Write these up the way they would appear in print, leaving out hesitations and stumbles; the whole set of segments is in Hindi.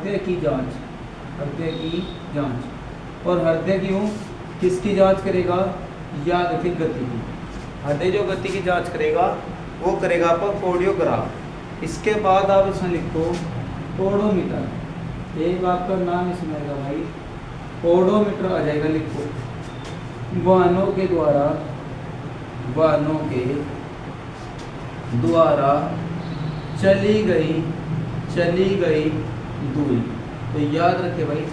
हृदय की जांच, हृदय की जांच। और हृदय क्यों, किसकी जांच करेगा, याद रखिए गति की। हृदय जो गति की जांच करेगा वो करेगा आपका कार्डियोग्राफ। इसके बाद आप इसमें लिखो ओडोमीटर, एक आपका नाम इसमें आएगा भाई ओडोमीटर आ जाएगा। लिखो वाहनों के द्वारा, वाहनों के द्वारा चली गई दूरी। तो याद रखे भाई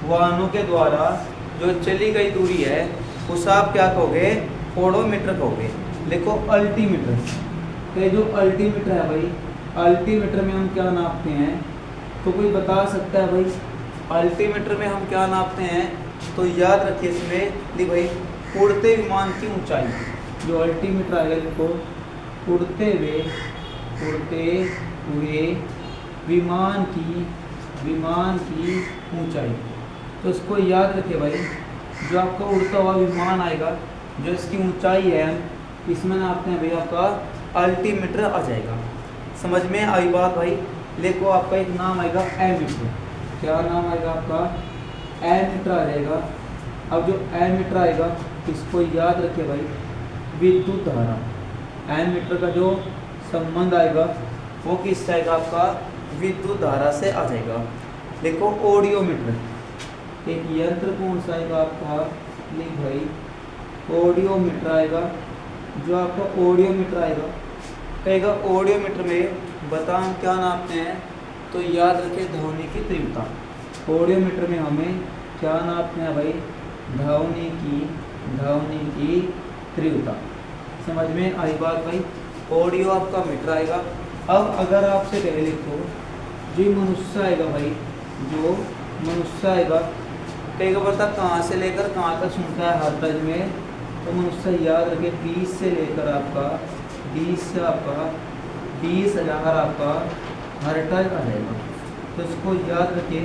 वाहनों के द्वारा जो चली गई दूरी है उसे आप क्या कहोगे, ओडोमीटर कहोगे। लिखो अल्टीमीटर, तो जो अल्टीमीटर है भाई, अल्टीमीटर में हम क्या नापते हैं, तो कोई बता सकता है भाई अल्टीमीटर में हम क्या नापते हैं। तो याद रखिए इसमें ली भाई उड़ते विमान की ऊंचाई, जो अल्टीमीटर आएगा लिखो उड़ते हुए विमान की ऊंचाई। तो इसको याद रखिए भाई, जो आपका उड़ता हुआ विमान आएगा जो इसकी ऊंचाई है इसमें नापते हैं भाई, आपका अल्टीमीटर आ जाएगा। समझ में आई बात भाई। देखो आपका एक नाम आएगा एमीटर, क्या नाम आएगा आपका, एमीटर आ जाएगा। अब जो एमीटर आएगा इसको याद रखिए भाई विद्युत धारा, एमीटर का जो संबंध आएगा वो किससे आएगा, आपका विद्युत धारा से आ जाएगा। देखो ऑडियोमीटर, एक यंत्र कौन सा आएगा आपका, लिख भाई ऑडियोमीटर आएगा। जो आपका ऑडियोमीटर आएगा कहेगा ऑडियोमीटर में बता हम क्या नापते हैं, तो याद रखिए ध्वनि की तीव्रता। ऑडियोमीटर में हमें क्या नापते हैं भाई, ध्वनि की तीव्रता। समझ में आई बात भाई। ऑडियो आपका मीटर आएगा। अब अगर आपसे कहे लिखो जो मनुष्य आएगा भाई, जो मनुष्य आएगा कहेगा बता कहाँ से लेकर कहाँ तक सुनता है हर्ट्ज में, तो मनुष्य याद रखे 20 से लेकर आपका 20,000 आपका हर्ट्ज आ जाएगा। तो इसको याद रखिए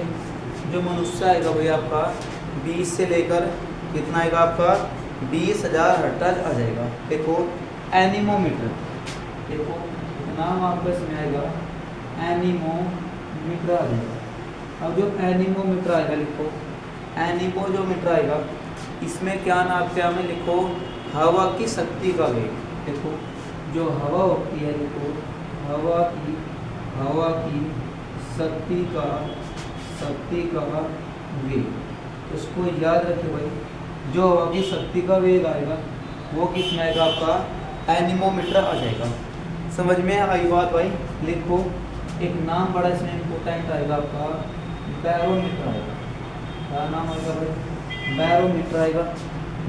जो मनुष्य आएगा भाई आपका 20 से लेकर कितना आएगा आपका 20,000 हर्ट्ज आ जाएगा। देखो एनीमोमीटर, देखो नाम आपका इसमें आएगा एनीमोमीटर आ जाएगा। अब जो एनीमोमीटर आएगा लिखो एनीमो जो मीटर आएगा इसमें क्या नापते हैं हमें, लिखो हवा की शक्ति का वेग। देखो जो हवा होती है, देखो हवा की शक्ति का वेग। उसको याद रखिए भाई, जो हवा की शक्ति का वेग आएगा वो किस में आएगा, आपका एनीमोमीटर आ जाएगा। समझ में आई बात भाई। लिखो एक नाम बड़ा इसमें इम्पोर्टेंट आएगा आपका बैरोमीटर आएगा। क्या नाम आएगा भाई, बैरोमीटर आएगा।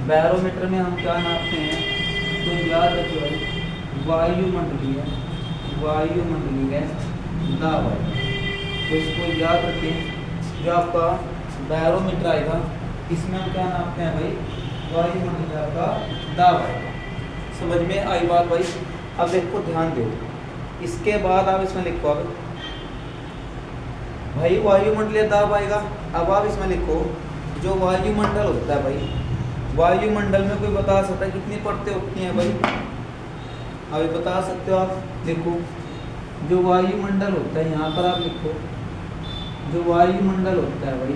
बैरोमीटर में हम क्या नापते हैं, तो याद रखिए भाई वायुमंडलीय दाब आएगा। तो इसको याद रखें जो आपका बैरोमीटर आएगा इसमें हम क्या नापते हैं भाई, वायुमंडलीय का दाब आएगा। समझ में आई बात भाई। अब देखो ध्यान दो, इसके बाद आप इसमें लिखो अब भाई वायुमंडलीय दाब आएगा। अब आप इसमें लिखो जो वायुमंडल होता है भाई, वायुमंडल में कोई बता सकता है कितनी परतें होती हैं भाई, अभी बता सकते हो आप। देखो जो वायुमंडल होता है यहाँ पर आप लिखो जो वायुमंडल होता है भाई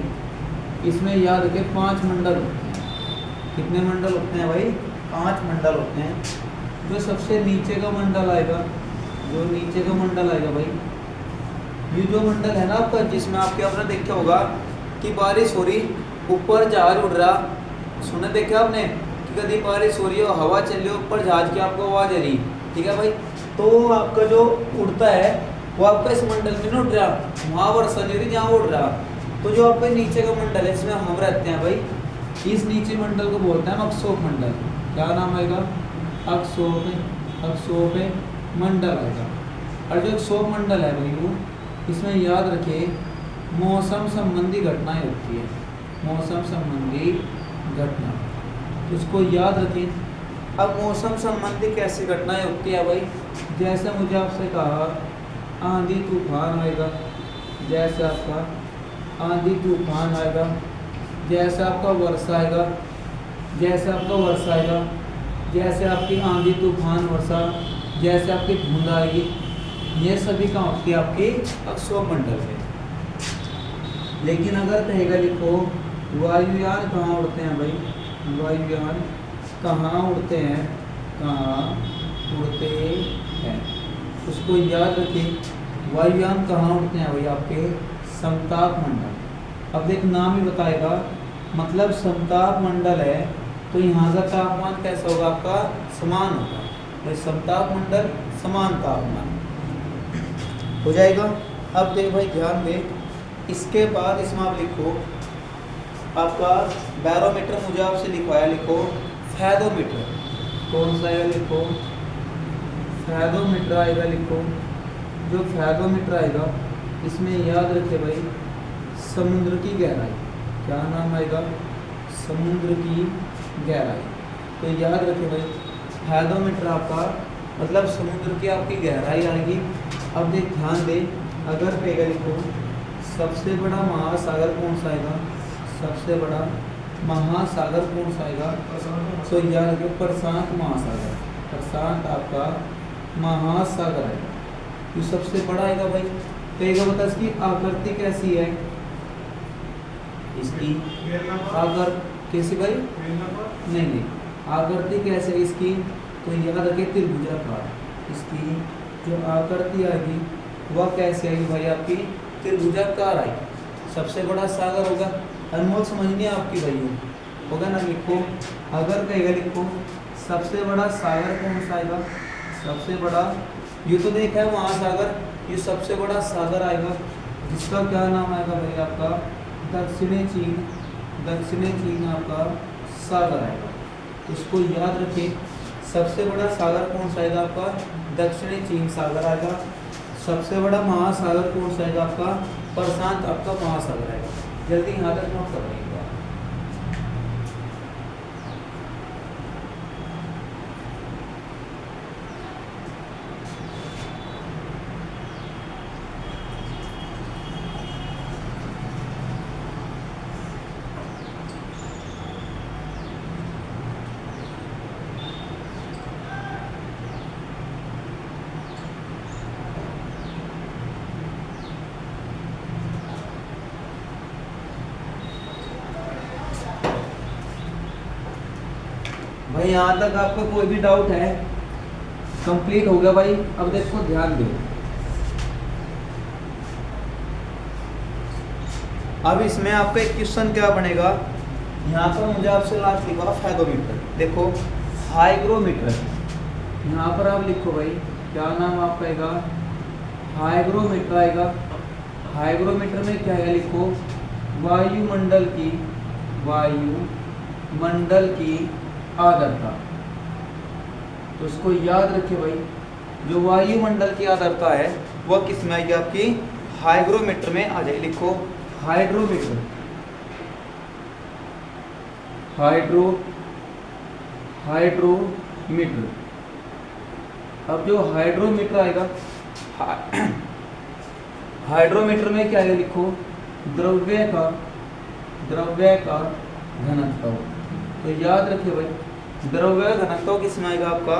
इसमें याद रखें 5 मंडल होते हैं। कितने मंडल होते हैं भाई, 5 मंडल होते हैं। जो सबसे नीचे का मंडल आएगा, जो नीचे का मंडल आएगा भाई, ये जो मंडल है ना आपका जिसमें आपके आपने देखा होगा कि बारिश हो रही ऊपर जहाज उड़ रहा, सुने देखा आपने कि कभी बारिश हो रही है हवा चल रही है ऊपर जहाज की आपको आवाज़ आ रही, ठीक है भाई। तो आपका जो उड़ता है वो आपका इस मंडल में उड़ रहा, वहाँ वर्षा नहीं रही जहाँ उड़ रहा। तो जो आपका नीचे का मंडल है इसमें हम रहते हैं भाई, इस नीचे मंडल को बोलते हैं अक्षोभ मंडल। क्या नाम आएगा, अक्षोभ मंडल आएगा। और जो अक्षोभ मंडल है भाई वो इसमें याद रखिए मौसम संबंधी घटनाएं होती है, मौसम संबंधी घटना, तो उसको याद रखें। अब मौसम संबंधी कैसी घटनाएं होती है भाई, जैसे मुझे आपसे कहा आंधी तूफान आएगा, जैसे आपका आंधी तूफान आएगा, जैसे आपका वर्षा आएगा, जैसे आपका वर्षा आएगा, जैसे आपकी आंधी तूफान वर्षा, जैसे आपकी धुंध आएगी, ये सभी कहाँ होती है आपकी अक्षोभ मंडल में। लेकिन अगर कहेगा लिखो वायुयान कहाँ उड़ते हैं भाई, वायुयान कहाँ उड़ते हैं, कहाँ उड़ते हैं, उसको याद रखिए। वायुयान कहाँ उड़ते हैं भाई, आपके समताप मंडल। अब देख नाम ही बताएगा, मतलब समताप मंडल है तो यहाँ का तापमान कैसा होगा, आपका समान होगा। भाई समताप मंडल समान तापमान हो जाएगा। अब देख भाई ध्यान दे, इसके बाद इसमें आप लिखो आपका बैरोमीटर, मुझे आपसे लिखवाया, लिखो फैदोमीटर। कौन सा आएगा, लिखो फैदोमीटर आएगा। लिखो जो फैदोमीटर आएगा इसमें याद रखे भाई समुद्र की गहराई, क्या नाम आएगा, समुद्र की गहराई। तो याद रखे भाई फैदोमीटर आपका मतलब समुद्र की आपकी गहराई आएगी। अब देख ध्यान दे, अगर कहेगा लिखो सबसे बड़ा महासागर कौन सा आएगा, सबसे बड़ा महासागर कौन सा आएगा, तो याद रखिए प्रशांत महासागर, प्रशांत आपका महासागर आएगा। ये सबसे बड़ा आएगा भाई। कहेगा बता इसकी आकृति कैसी है, इसकी आकर कैसी भाई, नहीं आकृति कैसे है इसकी, तो याद रखिए त्रिभुजाकार। इसकी जो आकृति आएगी वह कैसे आएगी भाई, आपकी त्रिभुजाकार आएगी। सबसे बड़ा सागर होगा, अनमोल समझनी है आपकी भाई होगा ना। लिखो अगर कहेगा लिखो सबसे बड़ा सागर कौन सा आएगा, सबसे बड़ा, ये तो देखा है महासागर, ये सबसे बड़ा सागर आएगा जिसका क्या नाम आएगा भाई आपका दक्षिणी चीन, दक्षिणी चीन आपका सागर आएगा। इसको याद रखिए सबसे बड़ा सागर कौन सा आएगा आपका दक्षिणी चीन सागर आएगा। सबसे बड़ा महासागर कौन सा आएगा आपका प्रशांत आपका महासागर आएगा। जल्दी यहाँ तक नोट कर लेंगे। भाई यहाँ तक आपको कोई भी डाउट है, कंप्लीट हो गया भाई। अब देखो ध्यान दो, अब इसमें आपका एक क्वेश्चन क्या बनेगा, यहाँ पर मुझे आपसे लास्ट लिखा फैदोमीटर, देखो हाइग्रोमीटर, यहाँ पर आप लिखो भाई क्या नाम आपका आएगा, हाइग्रोमीटर आएगा। हाइग्रोमीटर में क्या है, लिखो वायुमंडल की, वायुमंडल की आर्द्रता। तो इसको याद रखिए भाई, जो वायुमंडल की आर्द्रता है वह किस में आएगी, आपकी हाइग्रोमीटर में आ जाएगी। लिखो हाइड्रोमीटर, हाइड्रोमीटर। अब जो हाइड्रोमीटर आएगा, हाइड्रोमीटर में क्या है, लिखो द्रव्य का घनत्व। तो याद रखिए भाई द्रव्य घनत्व किसमें आएगा, आपका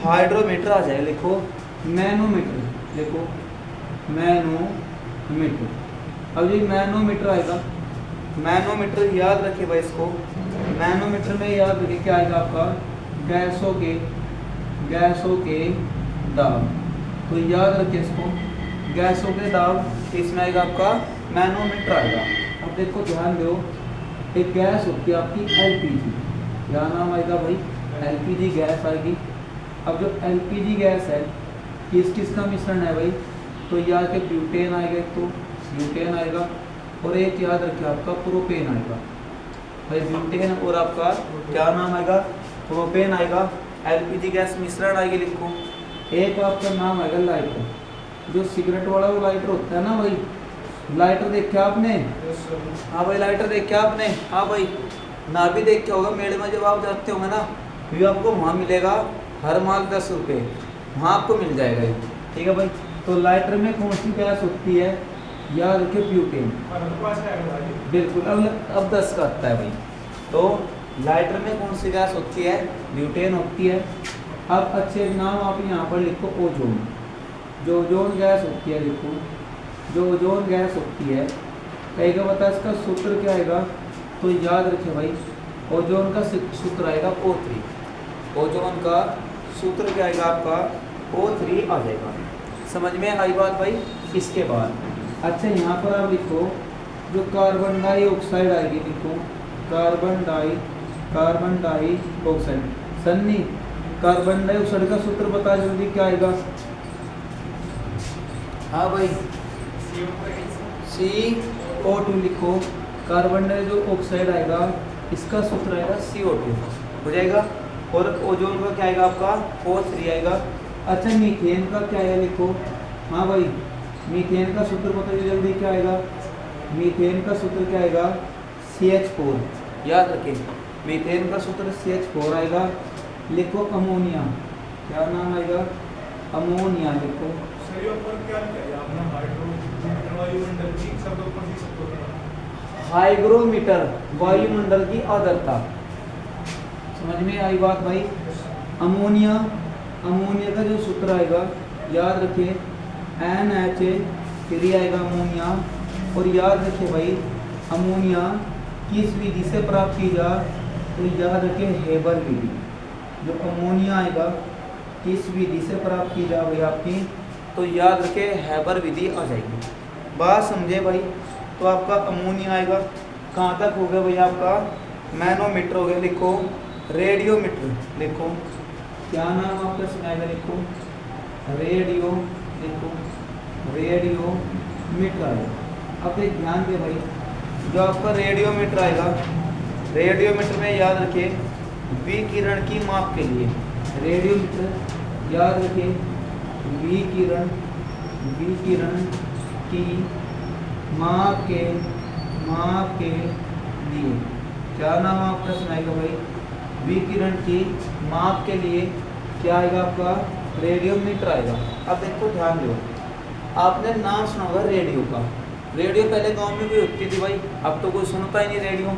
हाइड्रोमीटर आ जाएगा। लिखो मैनोमीटर, लिखो मैनोमीटर। अब ये मैनोमीटर आएगा, मैनोमीटर याद रखिए भाई इसको, मैनोमीटर में याद रखिए क्या आएगा आपका गैसों के दाब। तो याद रखिए इसको गैसों के दाब इसमें आएगा आपका मैनोमीटर आएगा। अब देखो ध्यान दो, एक गैस होती है आपकी एलपीजी, क्या नाम आएगा भाई एलपीजी गैस आएगी। अब जो एलपीजी गैस है किस किस का मिश्रण है भाई, तो याद के ब्यूटेन आएगा, एक तो ब्यूटेन आएगा और एक याद रखिए आपका प्रोपेन आएगा। भाई ब्यूटेन और आपका क्या नाम आएगा प्रोपेन आएगा, एलपीजी गैस मिश्रण आएगी। लिखो एक आपका नाम आएगा लाइटर, जो सिगरेट वाला वो लाइटर होता है ना भाई, लाइटर देखा आपने, हाँ भाई लाइटर देखा आपने, हाँ भाई ना भी देखा होगा, मेले में जब आप जाते होंगे ना ये आपको वहाँ मिलेगा, हर माल 10 रुपये वहाँ आपको मिल जाएगा ये, ठीक है भाई। तो लाइटर में कौन सी गैस होती है, याद रखिए ब्यूटेन, बिल्कुल। अब 10 का आता है भाई, तो लाइटर में कौन सी गैस होती है, ब्यूटेन होती है। अब अच्छे नाम आप यहाँ पर लिखो ओजोन, जो ओजोन गैस होती है, लिखो जो ओजोन गैस होती है कहेगा बता इसका सूत्र क्या आएगा, तो याद रखिए भाई ओजोन का सूत्र आएगा O3। ओजोन का सूत्र क्या आएगा आपका O3 आ जाएगा। समझ में आई बात भाई। इसके बाद अच्छा यहाँ पर आप लिखो जो कार्बन डाइऑक्साइड आएगी, लिखो carbon dioxide. Sunny carbon dioxide का सूत्र बता जल्दी क्या आएगा। हाँ भाई CO2 लिखो। कार्बन डाइऑक्साइड आएगा, इसका सूत्र आएगा CO2 हो जाएगा। और ओजोन का क्या आएगा आपका O3 आएगा। अच्छा मीथेन का क्या है लिखो। हाँ भाई मीथेन का सूत्र बताइए जल्दी क्या आएगा। मीथेन का सूत्र क्या आएगा CH4। याद रखें मीथेन का सूत्र CH4 आएगा। लिखो अमोनिया, क्या नाम आएगा अमोनिया लिखो। हाइग्रोमीटर वायुमंडल की आर्द्रता। समझ में आई बात भाई। अमोनिया का जो सूत्र आएगा याद रखिए NH3 आएगा अमोनिया। और याद रखिए भाई अमोनिया किस विधि से प्राप्त की जा, तो याद रखिए हेबर विधि। जो अमोनिया आएगा किस विधि से प्राप्त की जा भाई आपकी, तो याद रखिए हेबर विधि आ जाएगी। बात समझे भाई। तो आपका अमोनिया आएगा कहाँ तक हो गया भाई आपका मैनोमीटर हो गया। लिखो रेडियोमीटर लिखो। क्या नाम आपका सुनाएगा लिखो रेडियो लिखो रेडियोमीटर आएगा। अब एक ध्यान दे भाई जो आपका रेडियोमीटर आएगा, रेडियोमीटर में याद रखिए विकिरण की माप के लिए रेडियोमीटर याद रखिए विकिरण की माप के लिए क्या नाम आपका सुनाएगा भाई विकिरण की माप के लिए क्या आएगा आपका रेडियोमीटर आएगा। अब देखो ध्यान दो, आपने नाम सुना होगा रेडियो का। रेडियो पहले गांव में भी होती थी भाई, अब तो कोई सुनता ही नहीं रेडियो।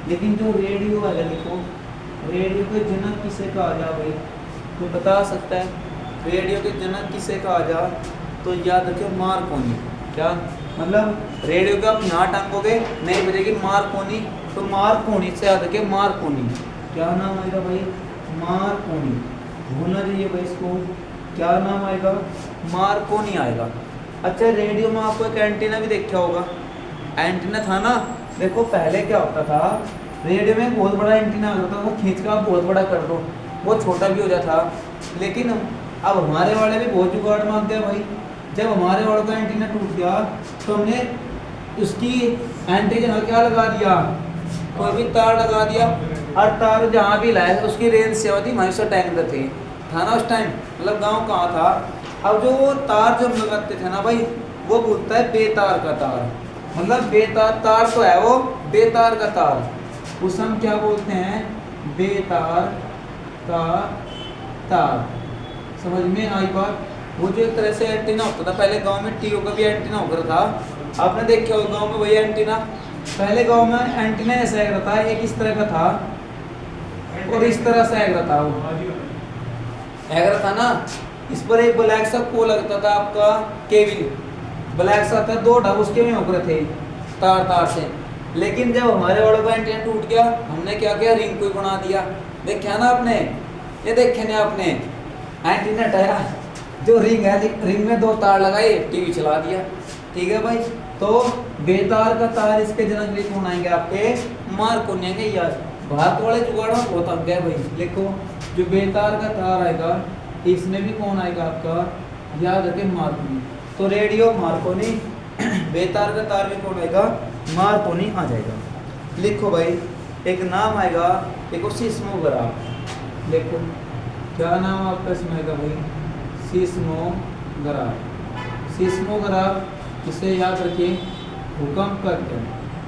लेकिन जो रेडियो वाला लिखो रेडियो के जनक किसे कहा जा भाई, तो बता सकता है रेडियो के जनक किसे कहा जा, तो याद रखिए मार्कोनी। क्या मतलब रेडियो का आप यहाँ टांगोगे नहीं बजेगी मार्कोनी, तो मार्कोनी से याद रखिए मार्कोनी। क्या नाम आएगा भाई मार्कोनी, भूलना चाहिए भाई इसको। क्या नाम आएगा मार्कोनी आएगा। अच्छा रेडियो में आपको एक एंटीना भी देखा होगा, एंटीना था ना। देखो पहले क्या होता था रेडियो में बहुत बड़ा एंटीना होता था, खींच का बहुत बड़ा कर दो वो छोटा भी हो जाता। लेकिन अब हमारे वाले भी बहुत जुगाड़ मांगते हैं भाई। जब हमारे वाले का एंटीना टूट गया तो हमने उसकी एंटीना क्या लगा दिया, कोई भी तार लगा दिया। और तार जहाँ भी लाए उसकी रेंज से होती हमारे टैंक थे था ना उस टाइम, मतलब गांव कहाँ था। अब जो वो तार जो हम लगाते थे ना भाई वो बोलता है बेतार का तार, मतलब बेतार तार तो है वो बेतार का तार, उस हम क्या बोलते हैं बेतार का तार। समझ में आई बात। वो जो एक तरह से एंटीना होता था पहले गांव में, टीओ का भी एंटीना होकर था, आपने देखा होगा गांव में वही एंटीना। पहले गांव में एंटीना ऐसा एक था, एक इस तरह का था और इस तरह से एक था, वो एग था ना। इस पर एक ब्लैक सा को लगता था आपका केबिल, ब्लैक सा था, दो ढाब उसके में होकर थे तार से। लेकिन जब हमारे वालों का एंटीना टूट गया हमने क्या किया रिंग को ही बना दिया। देखा ना आपने, ये देखे ना आपने एंटीना हटाया, जो रिंग है रिंग में दो तार लगाए टीवी चला दिया। ठीक है भाई। तो बेतार का तार इसके जनक भी कौन आएंगे आपके मार्कोनी आएंगे। यार भारत वाले जुगाड़ में बहुत आ गया भाई। देखो जो बेतार का तार आएगा इसमें भी कौन आएगा आपका याद रखे मार्कोनी। तो रेडियो मार्कोनी, बेतार का तार में कौन आएगा मार्कोनी आ जाएगा। लिखो भाई एक नाम आएगा, देखो सिस्मोग्राफ। देखो क्या नाम आपका इसमें आएगा भाई सिस्मोग्राफ। सिस्मोग्राफ इसे याद रखिए भूकंप का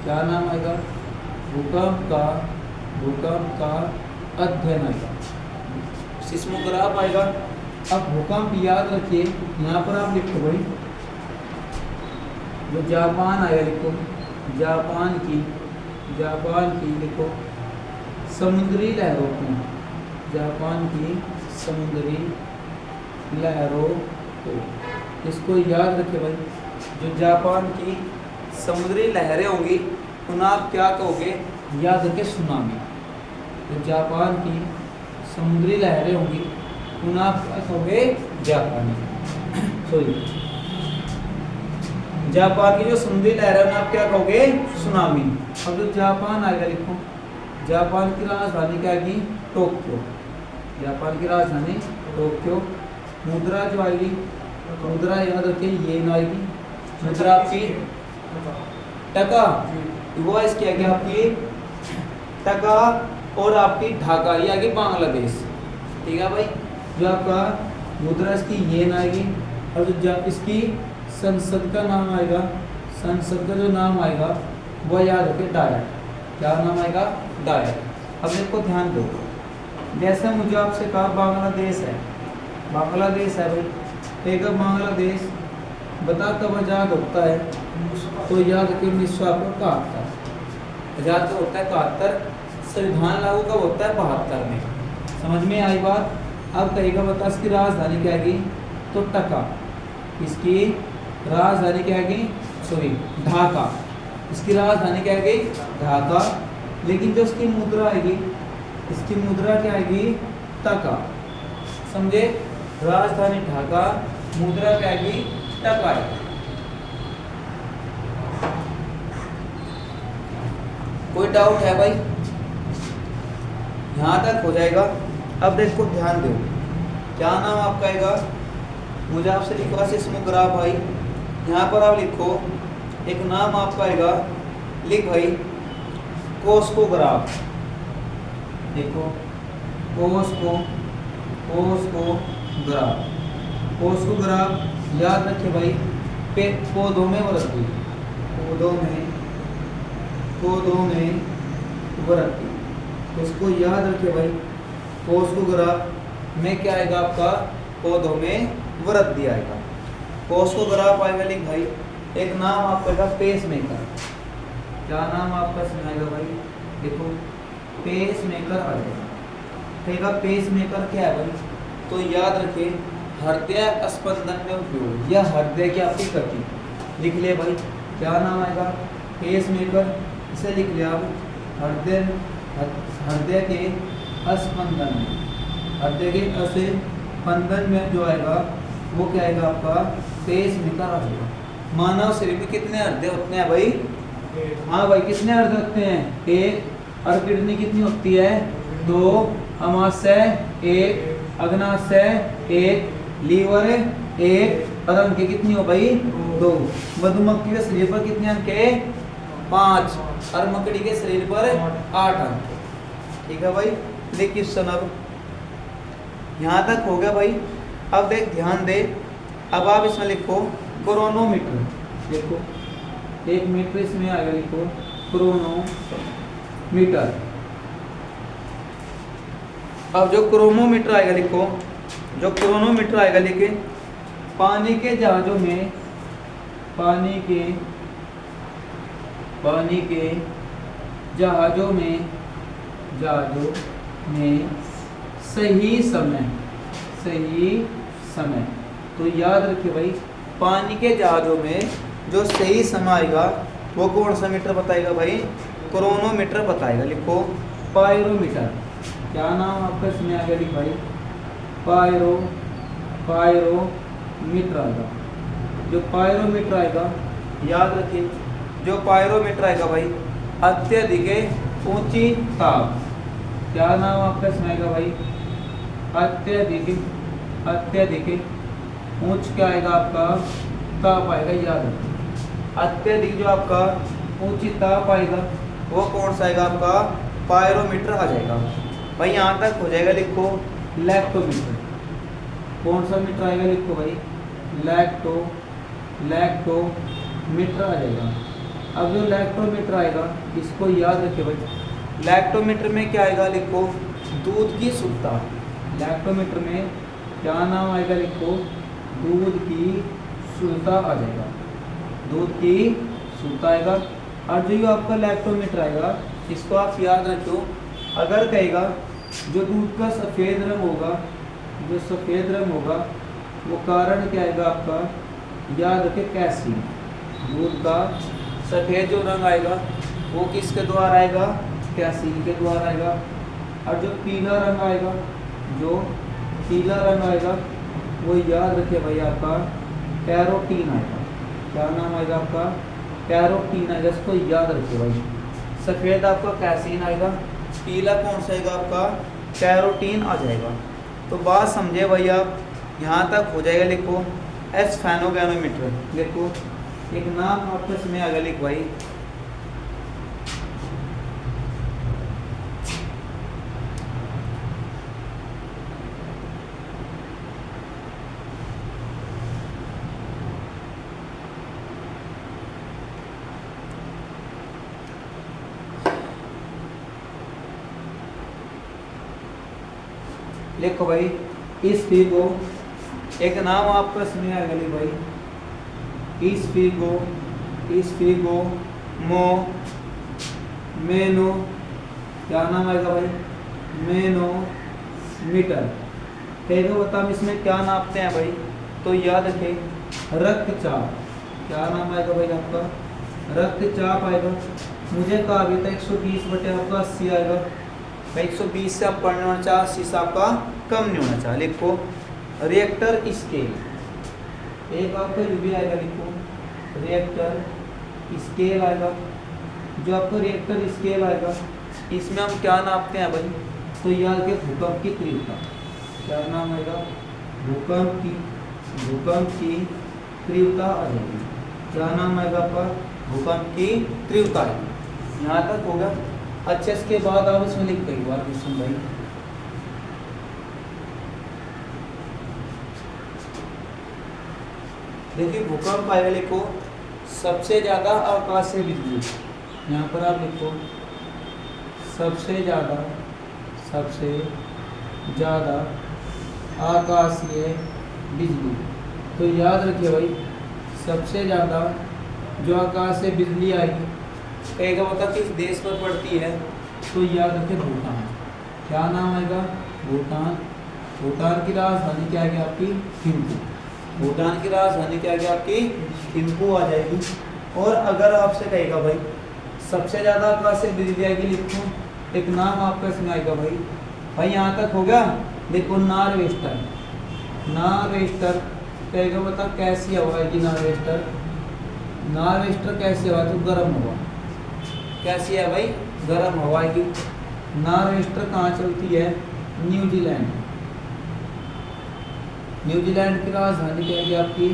क्या नाम आएगा भूकंप का अध्ययन आएगा सिस्मोग्राफ आएगा। अब भूकंप याद रखिए यहाँ पर आप लिखो भाई जो जापान आएगा, लिखो जापान की लिखो समुद्री लहरों को, जापान की समुद्री लहरों को, इसको याद रखे भाई। जो जापान की समुद्री लहरें होंगी उन्हें आप क्या कहोगे, याद रखें सुनामी। तो जापान की समुद्री लहरें होंगी उन्हें आप क्या कहोगे, जापानी, सॉरी, जापान की जो समुद्री लहरें उन्हें आप क्या कहोगे, सुनामी। अब जो जापान आएगा लिखो, जापान की राजधानी क्या आएगी, टोक्यो। जापान की राजधानी टोक्यो। मुद्रा जो आएगी, मुद्रा याद रखिए येन आएगी। मुद्रा आपकी टका, वो इसकी आएगी आपकी टका, और आपकी ढाका ये आएगी बांग्लादेश। ठीक है भाई, जो आपका मुद्रा इसकी येन आएगी, और जो इसकी संसद का नाम आएगा, संसद का जो नाम आएगा वह याद रखिए डायर। क्या नाम आएगा, डायर। अब इसको ध्यान दो, जैसे मुझे आपसे कहा बांग्लादेश है, बांग्लादेश है भाई, ठीक है, बांग्लादेश बता कब आज़ाद होता है, तो याद रखिए 1971। आज़ाद कब होता है, 71। संविधान लागू कब होता है, 72 में। समझ में आई बात। अब कहेगा बता इसकी राजधानी क्या आएगी, तो टका। इसकी राजधानी क्या आएगी, सॉरी ढाका। इसकी राजधानी क्या आएगी, ढाका। लेकिन जो इसकी मुद्रा आएगी, इसकी मुद्रा क्या आएगी, टका। समझे, राजधानी ढाका, मुद्रा क्या आएगी, टका आएगी। कोई डाउट है भाई, यहां तक हो जाएगा। अब देखो ध्यान दो, क्या नाम आपका आएगा, मुझे आपसे लिखवा सिस्मोग्राफ भाई, यहाँ पर आप लिखो एक नाम आपका आएगा, लिख भाई कोस्कोग्राफ। देखो कोस्कोग्राफ, कोस्कोग्राफ याद रखे भाई, पौधों में वृद्धि, पौधों में वृद्धि, उसको याद रखे भाई। कोस्कोग्राफ में क्या आएगा आपका, पौधों में वृद्धि आएगा। कोस्कोग्राफ आएगा लिख भाई, एक नाम आपका आएगा पेसमेकर। क्या नाम आपका सुनाएगा भाई, देखो पेसमेकर आ जाएगा। ठीक है, पेसमेकर क्या है भाई, तो याद रखिए हृदय स्पंदन में उपयोग, या हृदय की आपकी गति लिख ले भाई। क्या नाम आएगा, पेसमेकर, इसे लिख लिया आप, हृदय के स्पंदन में, हृदय के स्पंदन में जो आएगा वो क्या आएगा आपका, पेसमेकर आ जाएगा। मानव शरीर में कितने हृदय होते हैं भाई, हाँ भाई कितने हृदय होते हैं, एक। और किडनी कितनी होती है, 2। अमाशय 1, अग्नाशय 1, लीवर 1, और अंक कितनी हो भाई, 2। मधुमक्खी के शरीर पर कितने अंक है, 5, और मकड़ी के शरीर पर 8 अंक। ठीक है भाई, देख क्वेश्चन अब यहाँ तक हो गया भाई। अब देख ध्यान दे, अब आप इसमें लिखो क्रोनोमीटर। देखो 1 मीटर इसमें आएगा, लिखो क्रोनोमीटर। अब जो क्रोनोमीटर आएगा लिखो, जो क्रोनोमीटर आएगा लिखे, पानी के जहाजों में, पानी के जहाजों में सही समय, तो याद रखिए भाई, पानी के जहाजों में जो सही समय आएगा वो कौन सा मीटर बताएगा भाई, क्रोनोमीटर बताएगा। लिखो पायरोमीटर। क्या नाम आपका इसमें आएगा लिख भाई, पायरोमीटर आएगा। जो पायरोमीटर आएगा याद रखिए, जो पायरोमीटर आएगा भाई, अत्यधिक ऊंची ताप। क्या नाम आपका इसमें आएगा भाई, अत्यधिक ऊंच क्या आएगा आपका, ताप आएगा। याद रखिए अत्यधिक जो आपका ऊंची ताप आएगा वो कौन सा आएगा आपका, पायरोमीटर आ जाएगा भाई। यहाँ तक हो जाएगा, लिखो लैक्टोमीटर। कौन सा मीटर आएगा, लिखो भाई लैक्टोमीटर आ जाएगा। अब जो लैक्टोमीटर आएगा इसको याद रखिए भाई, लैक्टोमीटर में क्या आएगा, लिखो दूध की शुद्धता। लैक्टोमीटर में क्या नाम आएगा, लिखो दूध की शुद्धता आ जाएगा, दूध की शुद्धता आएगा। और जो आपका लैक्टोमीटर आएगा इसको आप याद रखो, अगर कहेगा जो दूध का सफ़ेद रंग होगा, जो सफ़ेद रंग होगा वो कारण क्या आएगा आपका, याद रखें कैल्शियम। दूध का सफ़ेद जो रंग आएगा वो किसके द्वारा आएगा, कैसीन के द्वारा आएगा। और जो पीला रंग आएगा, जो पीला रंग आएगा वो याद रखिए भाई आपका कैरोटीन आएगा। क्या नाम आएगा आपका, कैरोटीन आएगा, इसको याद रखिए भाई। सफ़ेद आपका कैसीन आएगा, पीला कौन सा आएगा आपका, कैरोटीन आ जाएगा। तो बात समझे भाई आप, यहाँ तक हो जाएगा। लिखो एस्फेनोगैनोमीटर, देखो एक नाम आपको इसमें आगे लिख भाई, लिखो भाई इस फी को, एक नाम आपका इसमें आएगा लिख भाई, इस फी को मो मेनो, क्या नाम आएगा भाई, मेनोमीटर। ठीक है, बता हम इसमें क्या नापते हैं भाई, तो याद रखें रक्तचाप। क्या नाम आएगा भाई आपका, रक्तचाप आएगा। मुझे कहा अभी तक 120 बटे आपका 80 आएगा। 120 से आप पढ़ने होना चाहिए, 80 से आपका कम नहीं होना चाहिए। लिखो रिएक्टर स्केल, एक आपका जो भी आएगा लिखो रिएक्टर स्केल आएगा। जो आपका रिएक्टर स्केल आएगा इसमें हम क्या नापते हैं भाई, तो याद के भूकंप की तीव्रता। क्या नाम आएगा, भूकंप की तीव्रता आ जाएगी। क्या नाम आएगा आपका, भूकंप की तीव्रता आएगी। यहाँ तक होगा। अच्छा, इसके बाद आप इसमें लिख कई बार क्वेश्चन भाई, देखिए भूकंप आएगा, लिखो सबसे ज्यादा आकाशीय बिजली। यहाँ पर आप लिखो सबसे ज्यादा आकाशीय बिजली। तो याद रखिए भाई, सबसे ज्यादा जो आकाशीय बिजली आएगी कहेगा बता किस देश पर पड़ती है, तो याद रखिए भूटान। क्या नाम आएगा, भूटान। भूटान की राजधानी क्या है आपकी, थिम्पू। भूटान की राजधानी क्या है आपकी, थिम्पू आ जाएगी। और अगर आपसे कहेगा भाई सबसे ज़्यादा आकाशीय बिजली आएगी, लिखो एक नाम आपका इसमें आएगा भाई यहाँ तक हो गया। देखो नार्वेस्टर कहेगा बता कैसी हवा आएगी, नार्वेस्टर कैसी हवा, तो गर्म हवा। कैसी है भाई, गर्म हवा आएगी। नार्वेस्टर कहाँ चलती है, न्यूजीलैंड की राजधानी क्या है आपकी,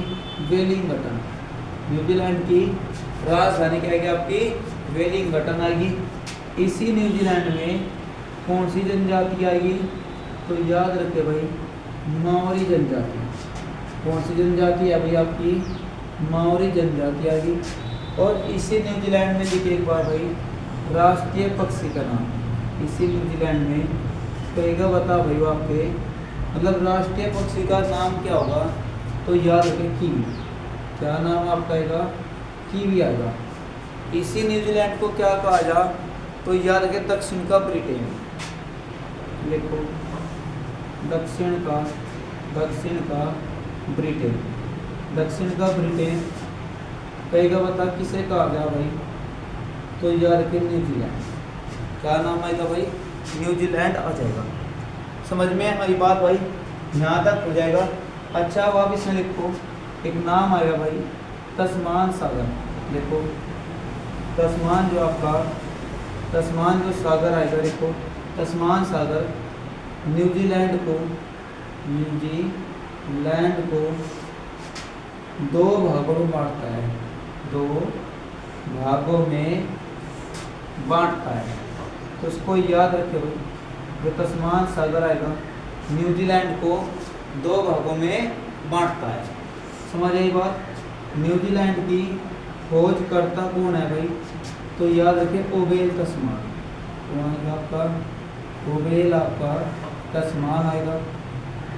वेलिंगटन। न्यूजीलैंड की राजधानी क्या है आपकी, वेलिंगटन आएगी। इसी न्यूजीलैंड में कौन सी जनजाति आएगी, तो याद रखे भाई माओरी जनजाति। कौन सी जनजाति है भाई आपकी, माओरी जनजाति आएगी। और इसी न्यूजीलैंड में देखिए एक बार भाई राष्ट्रीय पक्षी का नाम, इसी न्यूजीलैंड में कहेगा बता भाई आपके मतलब राष्ट्रीय पक्षी का नाम क्या होगा, तो याद रखें कीवी। क्या नाम आपका आएगा, कीवी आएगा। इसी न्यूजीलैंड को क्या कहा जा, तो याद रखें दक्षिण का ब्रिटेन। देखो दक्षिण का ब्रिटेन, दक्षिण का ब्रिटेन कहेगा बता किसे कहा गया भाई, तो याद रखें न्यूजीलैंड। क्या नाम आएगा भाई, न्यूजीलैंड आ जाएगा। समझ में आई बात भाई, यहाँ तक हो जाएगा। अच्छा, अब आप इसमें लिखो एक नाम आएगा भाई तस्मान सागर। देखो तस्मान जो आपका तस्मान जो सागर आएगा, देखो तस्मान सागर न्यूजीलैंड को दो भागों में बांटता है, दो भागों में बांटता है। तो उसको याद रखे भाई, जो तस्मान सागर आएगा न्यूजीलैंड को दो भागों में बांटता है। समझ आई बात। न्यूजीलैंड की खोजकर्ता कौन है भाई, तो याद रखें ओबेल तस्मान। कौन है आपका, ओबेल आपका तस्मान आएगा।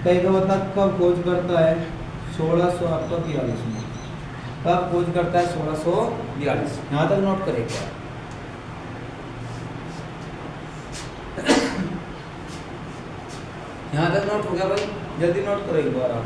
कहेगा बता कब खोज करता है, 1642 में। कब खोज करता है, 1642। यहाँ तक नोट करेगा। यहाँ तक नोट हो गया भाई, जल्दी नोट करो एक बार आप।